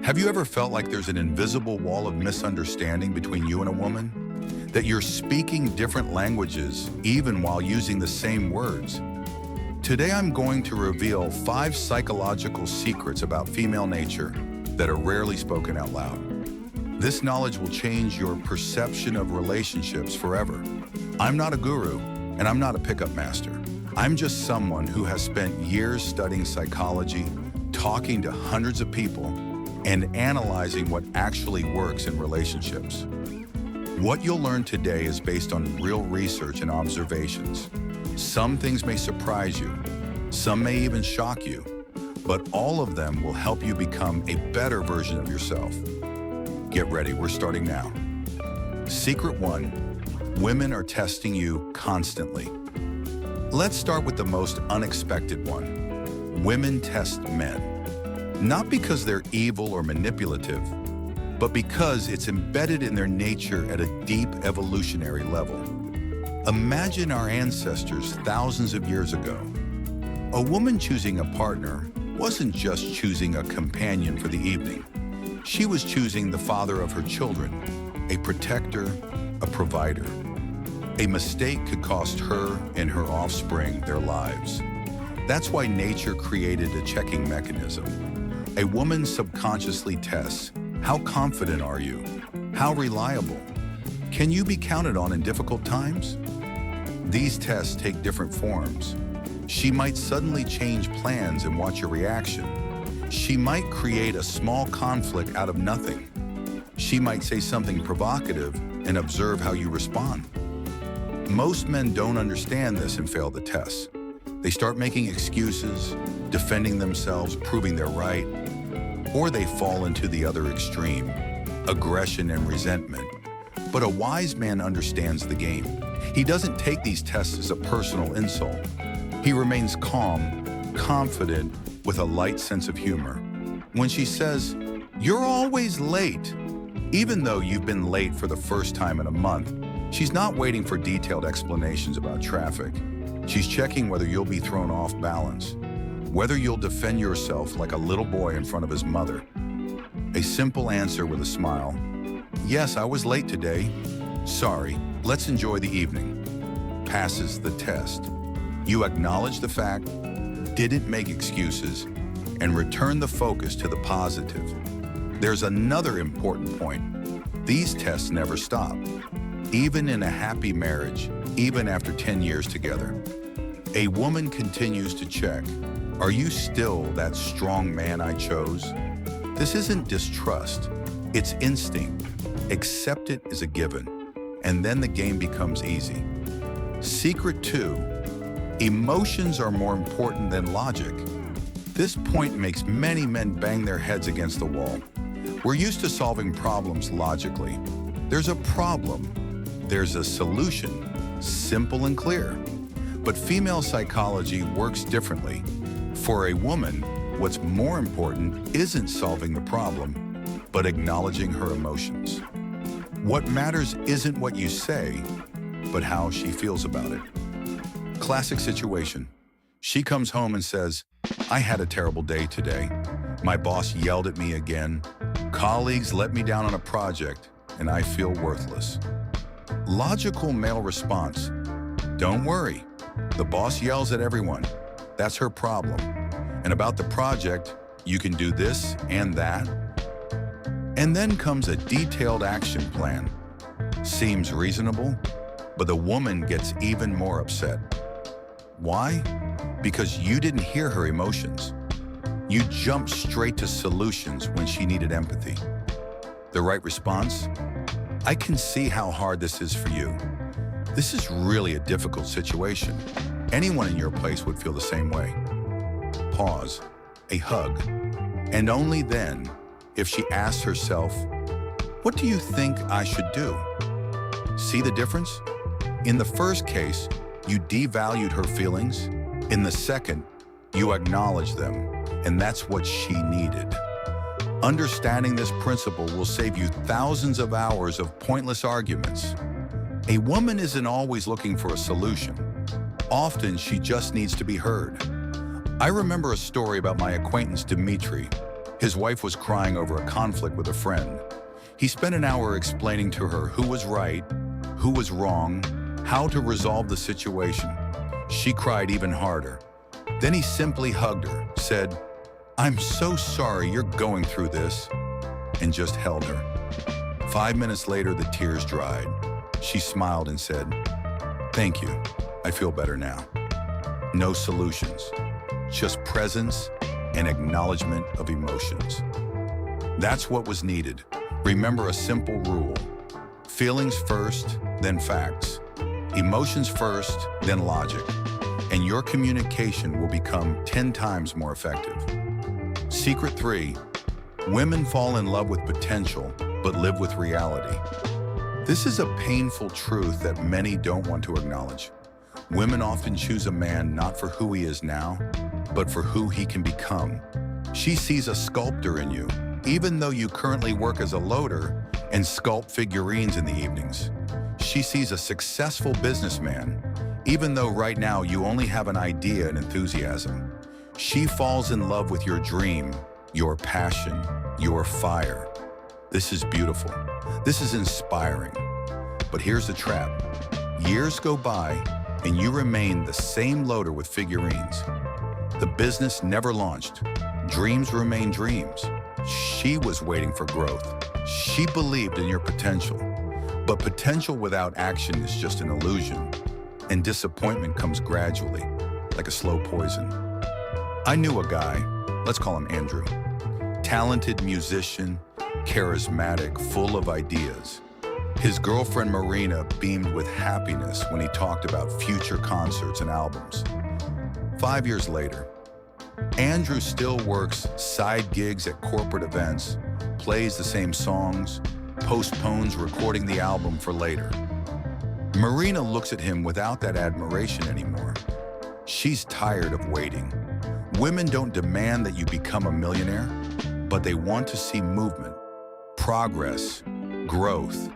Have you ever felt like there's an invisible wall of misunderstanding between you and a woman? That you're speaking different languages even while using the same words? Today I'm going to reveal 5 psychological secrets about female nature that are rarely spoken out loud. This knowledge will change your perception of relationships forever. I'm not a guru, and I'm not a pickup master. I'm just someone who has spent years studying psychology, talking to hundreds of people, and analyzing what actually works in relationships. What you'll learn today is based on real research and observations. Some things may surprise you, some may even shock you, but all of them will help you become a better version of yourself. Get ready, we're starting now. Secret 1, women are testing you constantly. Let's start with the most unexpected one. Women test men. Not because they're evil or manipulative, but because it's embedded in their nature at a deep evolutionary level. Imagine our ancestors thousands of years ago. A woman choosing a partner wasn't just choosing a companion for the evening. She was choosing the father of her children, a protector, a provider. A mistake could cost her and her offspring their lives. That's why nature created a checking mechanism. A woman subconsciously tests, how confident are you? How reliable? Can you be counted on in difficult times? These tests take different forms. She might suddenly change plans and watch your reaction. She might create a small conflict out of nothing. She might say something provocative and observe how you respond. Most men don't understand this and fail the test. They start making excuses, defending themselves, proving they're right, or they fall into the other extreme, aggression and resentment. But a wise man understands the game. He doesn't take these tests as a personal insult. He remains calm, confident, with a light sense of humor. When she says, "You're always late," even though you've been late for the first time in a month, she's not waiting for detailed explanations about traffic. She's checking whether you'll be thrown off balance, whether you'll defend yourself like a little boy in front of his mother. A simple answer with a smile, "Yes, I was late today. Sorry, let's enjoy the evening," passes the test. You acknowledge the fact, didn't make excuses, and return the focus to the positive. There's another important point. These tests never stop. Even in a happy marriage, even after 10 years together, a woman continues to check, "Are you still that strong man I chose?" This isn't distrust, it's instinct. Accept it as a given, and then the game becomes easy. Secret 2, emotions are more important than logic. This point makes many men bang their heads against the wall. We're used to solving problems logically. There's a problem, there's a solution, simple and clear. But female psychology works differently. For a woman, what's more important isn't solving the problem, but acknowledging her emotions. What matters isn't what you say, but how she feels about it. Classic situation. She comes home and says, "I had a terrible day today. My boss yelled at me again. Colleagues let me down on a project, and I feel worthless." Logical male response, "Don't worry. The boss yells at everyone. That's her problem. And about the project, you can do this and that." And then comes a detailed action plan. Seems reasonable, but the woman gets even more upset. Why? Because you didn't hear her emotions. You jumped straight to solutions when she needed empathy. The right response? "I can see how hard this is for you. This is really a difficult situation. Anyone in your place would feel the same way." Pause, a hug, and only then, if she asks herself, "What do you think I should do?" See the difference? In the first case, you devalued her feelings. In the second, you acknowledged them, and that's what she needed. Understanding this principle will save you thousands of hours of pointless arguments. A woman isn't always looking for a solution. Often, she just needs to be heard. I remember a story about my acquaintance Dimitri. His wife was crying over a conflict with a friend. He spent an hour explaining to her who was right, who was wrong, how to resolve the situation. She cried even harder. Then he simply hugged her, said, "I'm so sorry you're going through this," and just held her. 5 minutes later, the tears dried. She smiled and said, "Thank you. I feel better now." No solutions, just presence and acknowledgement of emotions. That's what was needed. Remember a simple rule: feelings first, then facts. Emotions first, then logic. And your communication will become 10 times more effective. Secret 3, women fall in love with potential, but live with reality. This is a painful truth that many don't want to acknowledge. Women often choose a man not for who he is now, but for who he can become. She sees a sculptor in you, even though you currently work as a loader and sculpt figurines in the evenings. She sees a successful businessman, even though right now you only have an idea and enthusiasm. She falls in love with your dream, your passion, your fire. This is beautiful. This is inspiring. But here's the trap. Years go by and you remain the same loader with figurines. The business never launched. Dreams remain dreams. She was waiting for growth. She believed in your potential. But potential without action is just an illusion. And disappointment comes gradually, like a slow poison. I knew a guy, let's call him Andrew. Talented musician, charismatic, full of ideas. His girlfriend Marina beamed with happiness when he talked about future concerts and albums. 5 years later, Andrew still works side gigs at corporate events, plays the same songs, postpones recording the album for later. Marina looks at him without that admiration anymore. She's tired of waiting. Women don't demand that you become a millionaire, but they want to see movement, progress, growth.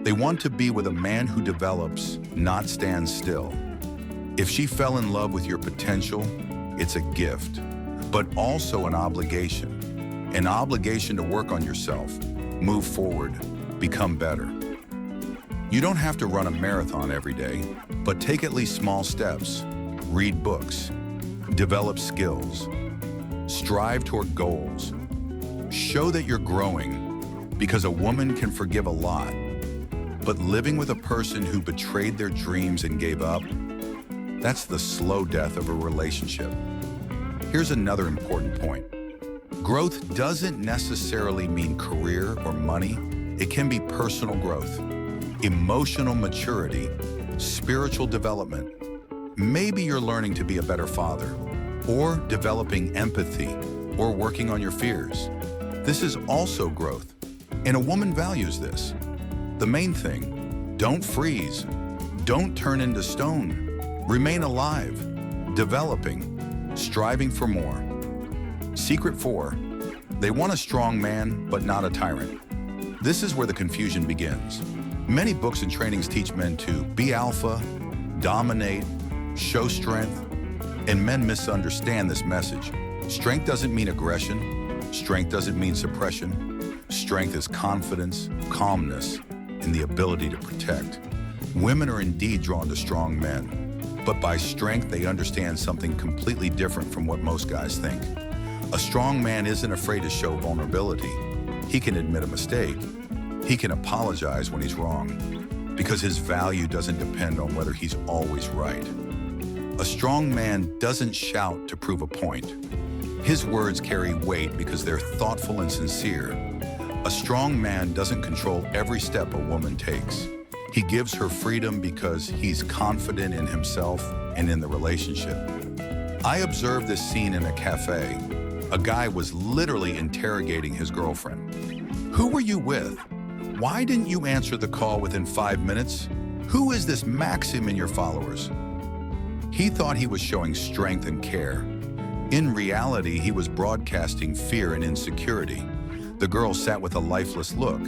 They want to be with a man who develops, not stands still. If she fell in love with your potential, it's a gift, but also an obligation. An obligation to work on yourself, move forward, become better. You don't have to run a marathon every day, but take at least small steps. Read books, develop skills, strive toward goals. Show that you're growing, because a woman can forgive a lot, but living with a person who betrayed their dreams and gave up, that's the slow death of a relationship. Here's another important point. Growth doesn't necessarily mean career or money. It can be personal growth, emotional maturity, spiritual development. Maybe you're learning to be a better father, or developing empathy, or working on your fears. This is also growth, and a woman values this. The main thing, don't freeze, don't turn into stone. Remain alive, developing, striving for more. Secret 4, they want a strong man, but not a tyrant. This is where the confusion begins. Many books and trainings teach men to be alpha, dominate, show strength, and men misunderstand this message. Strength doesn't mean aggression. Strength doesn't mean suppression. Strength is confidence, calmness, and the ability to protect. Women are indeed drawn to strong men, but by strength, they understand something completely different from what most guys think. A strong man isn't afraid to show vulnerability. He can admit a mistake. He can apologize when he's wrong, because his value doesn't depend on whether he's always right. A strong man doesn't shout to prove a point. His words carry weight because they're thoughtful and sincere. A strong man doesn't control every step a woman takes. He gives her freedom because he's confident in himself and in the relationship. I observed this scene in a cafe. A guy was literally interrogating his girlfriend. "Who were you with? Why didn't you answer the call within 5 minutes? Who is this Maxim in your followers?" He thought he was showing strength and care. In reality, he was broadcasting fear and insecurity. The girl sat with a lifeless look,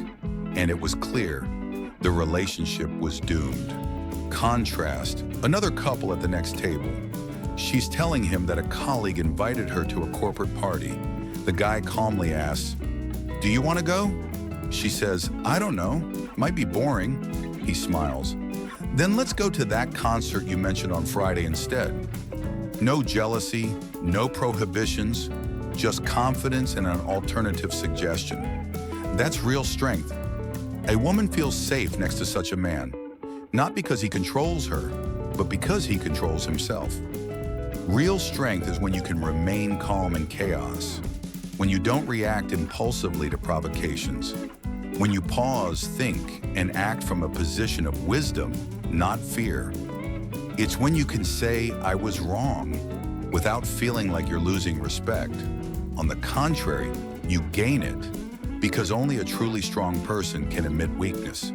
and it was clear the relationship was doomed. Contrast, another couple at the next table. She's telling him that a colleague invited her to a corporate party. The guy calmly asks, "Do you want to go?" She says, "I don't know. Might be boring." He smiles. "Then let's go to that concert you mentioned on Friday instead." No jealousy, no prohibitions, just confidence and an alternative suggestion. That's real strength. A woman feels safe next to such a man, not because he controls her, but because he controls himself. Real strength is when you can remain calm in chaos, when you don't react impulsively to provocations, when you pause, think, and act from a position of wisdom, not fear. It's when you can say, "I was wrong," without feeling like you're losing respect. On the contrary, you gain it, because only a truly strong person can admit weakness.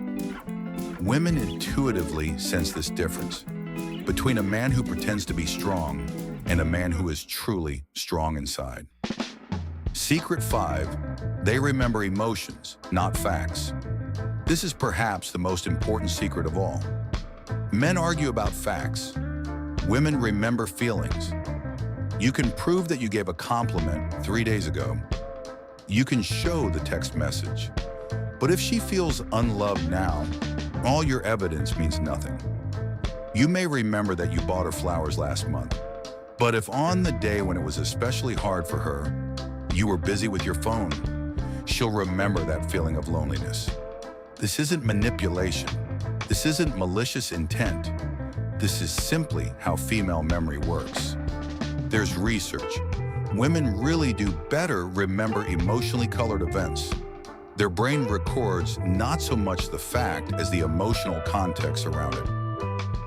Women intuitively sense this difference between a man who pretends to be strong and a man who is truly strong inside. Secret 5, they remember emotions, not facts. This is perhaps the most important secret of all. Men argue about facts. Women remember feelings. You can prove that you gave a compliment 3 days ago. You can show the text message. But if she feels unloved now, all your evidence means nothing. You may remember that you bought her flowers last month, but if on the day when it was especially hard for her, you were busy with your phone, she'll remember that feeling of loneliness. This isn't manipulation. This isn't malicious intent. This is simply how female memory works. There's research. Women really do better remember emotionally colored events. Their brain records not so much the fact as the emotional context around it.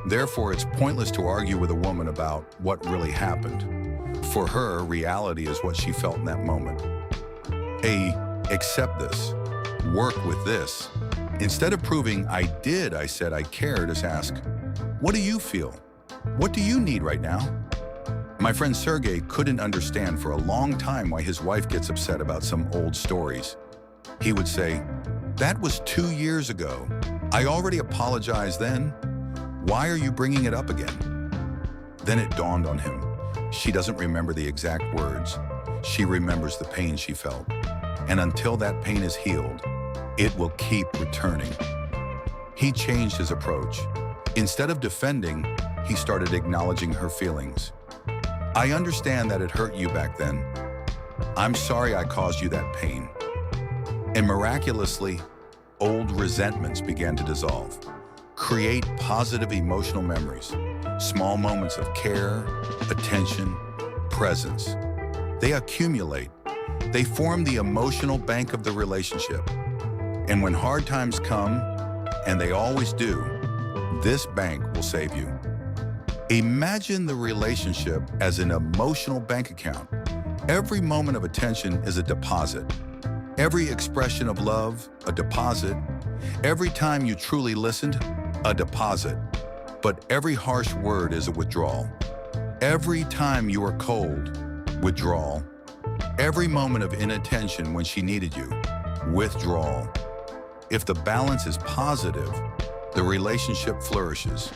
Therefore, it's pointless to argue with a woman about what really happened. For her, reality is what she felt in that moment. Accept this. Work with this. Instead of proving I did, I said I cared, just ask, what do you feel? What do you need right now? My friend Sergey couldn't understand for a long time why his wife gets upset about some old stories. He would say, "That was 2 years ago. I already apologized then. Why are you bringing it up again?" Then it dawned on him. She doesn't remember the exact words. She remembers the pain she felt. And until that pain is healed, it will keep returning. He changed his approach. Instead of defending, he started acknowledging her feelings. "I understand that it hurt you back then. I'm sorry I caused you that pain." And miraculously, old resentments began to dissolve. Create positive emotional memories, small moments of care, attention, presence. They accumulate. They form the emotional bank of the relationship. And when hard times come, and they always do, this bank will save you. Imagine the relationship as an emotional bank account. Every moment of attention is a deposit. Every expression of love, a deposit. Every time you truly listened, a deposit. But every harsh word is a withdrawal. Every time you were cold, withdrawal. Every moment of inattention when she needed you, withdrawal. If the balance is positive, the relationship flourishes.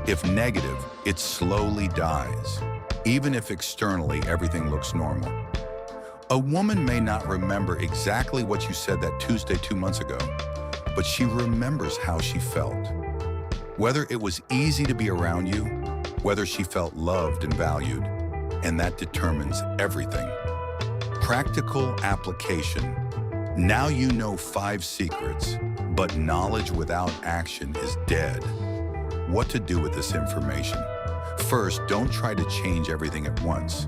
If negative, it slowly dies, even if externally everything looks normal. A woman may not remember exactly what you said that Tuesday 2 months ago, but she remembers how she felt. Whether it was easy to be around you, whether she felt loved and valued, and that determines everything. Practical application. Now you know 5 secrets, but knowledge without action is dead. What to do with this information? First, don't try to change everything at once.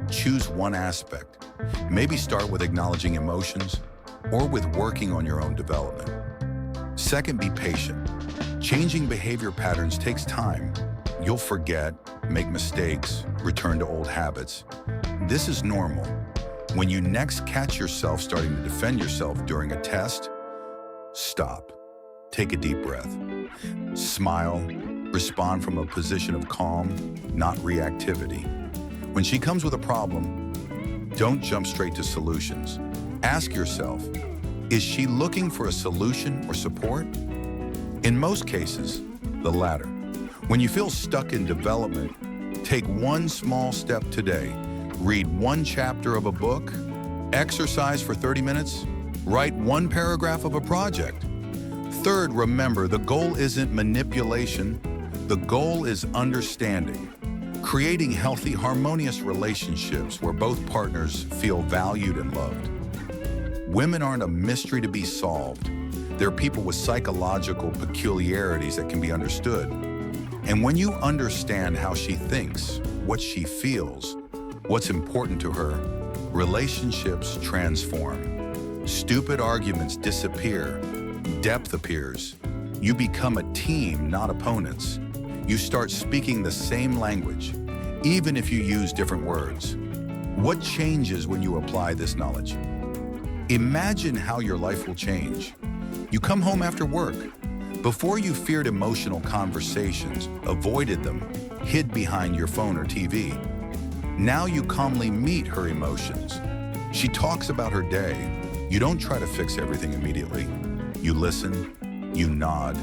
Choose one aspect. Maybe start with acknowledging emotions or with working on your own development. Second, be patient. Changing behavior patterns takes time. You'll forget, make mistakes, return to old habits. This is normal. When you next catch yourself starting to defend yourself during a test, stop. Take a deep breath. Smile. Respond from a position of calm, not reactivity. When she comes with a problem, don't jump straight to solutions. Ask yourself, is she looking for a solution or support? In most cases, the latter. When you feel stuck in development, take one small step today. Read one chapter of a book, Exercise for 30 minutes? Write one paragraph of a project. Third, remember, the goal isn't manipulation. The goal is understanding. Creating healthy, harmonious relationships where both partners feel valued and loved. Women aren't a mystery to be solved. They're people with psychological peculiarities that can be understood. And when you understand how she thinks, what she feels, what's important to her, relationships transform. Stupid arguments disappear. Depth appears. You become a team, not opponents. You start speaking the same language, even if you use different words. What changes when you apply this knowledge? Imagine how your life will change. You come home after work. Before you feared emotional conversations, avoided them, hid behind your phone or TV. Now you calmly meet her emotions. She talks about her day. You don't try to fix everything immediately. You listen, you nod,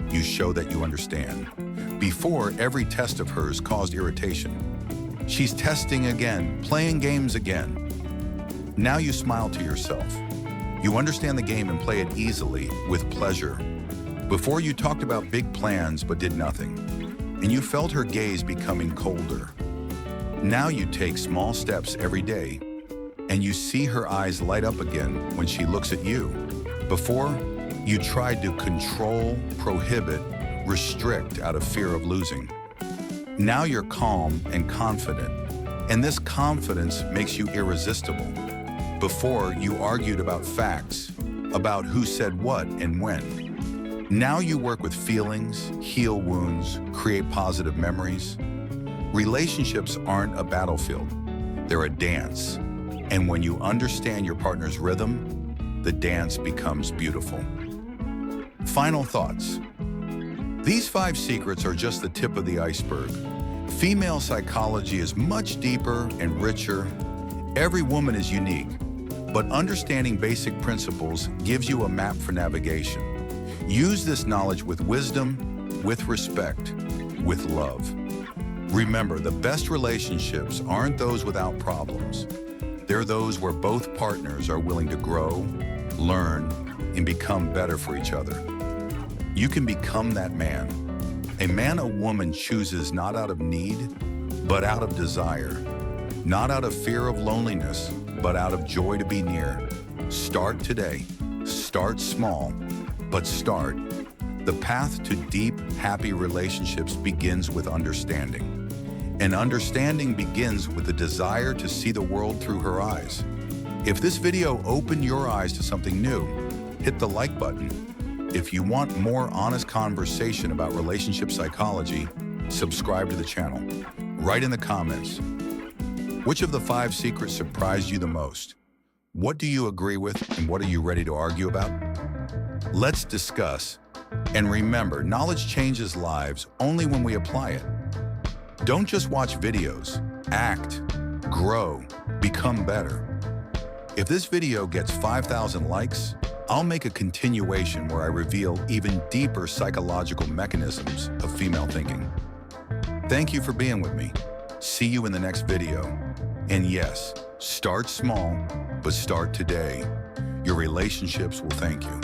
you show that you understand. Before, every test of hers caused irritation. She's testing again, playing games again. Now you smile to yourself. You understand the game and play it easily, with pleasure. Before, you talked about big plans but did nothing, and you felt her gaze becoming colder. Now you take small steps every day, and you see her eyes light up again when she looks at you. Before, you tried to control, prohibit, restrict out of fear of losing. Now you're calm and confident, and this confidence makes you irresistible. Before, you argued about facts, about who said what and when. Now you work with feelings, heal wounds, create positive memories. Relationships aren't a battlefield, they're a dance. And when you understand your partner's rhythm, the dance becomes beautiful. Final thoughts. These 5 secrets are just the tip of the iceberg. Female psychology is much deeper and richer. Every woman is unique, but understanding basic principles gives you a map for navigation. Use this knowledge with wisdom, with respect, with love. Remember, the best relationships aren't those without problems. They're those where both partners are willing to grow, learn, and become better for each other. You can become that man. A man a woman chooses not out of need, but out of desire. Not out of fear of loneliness, but out of joy to be near. Start today. Start small, but start. The path to deep, happy relationships begins with understanding. And understanding begins with the desire to see the world through her eyes. If this video opened your eyes to something new, hit the like button. If you want more honest conversation about relationship psychology, subscribe to the channel. Write in the comments, which of the 5 secrets surprised you the most? What do you agree with and what are you ready to argue about? Let's discuss. And remember, knowledge changes lives only when we apply it. Don't just watch videos, act, grow, become better. If this video gets 5,000 likes, I'll make a continuation where I reveal even deeper psychological mechanisms of female thinking. Thank you for being with me. See you in the next video. And yes, start small, but start today. Your relationships will thank you.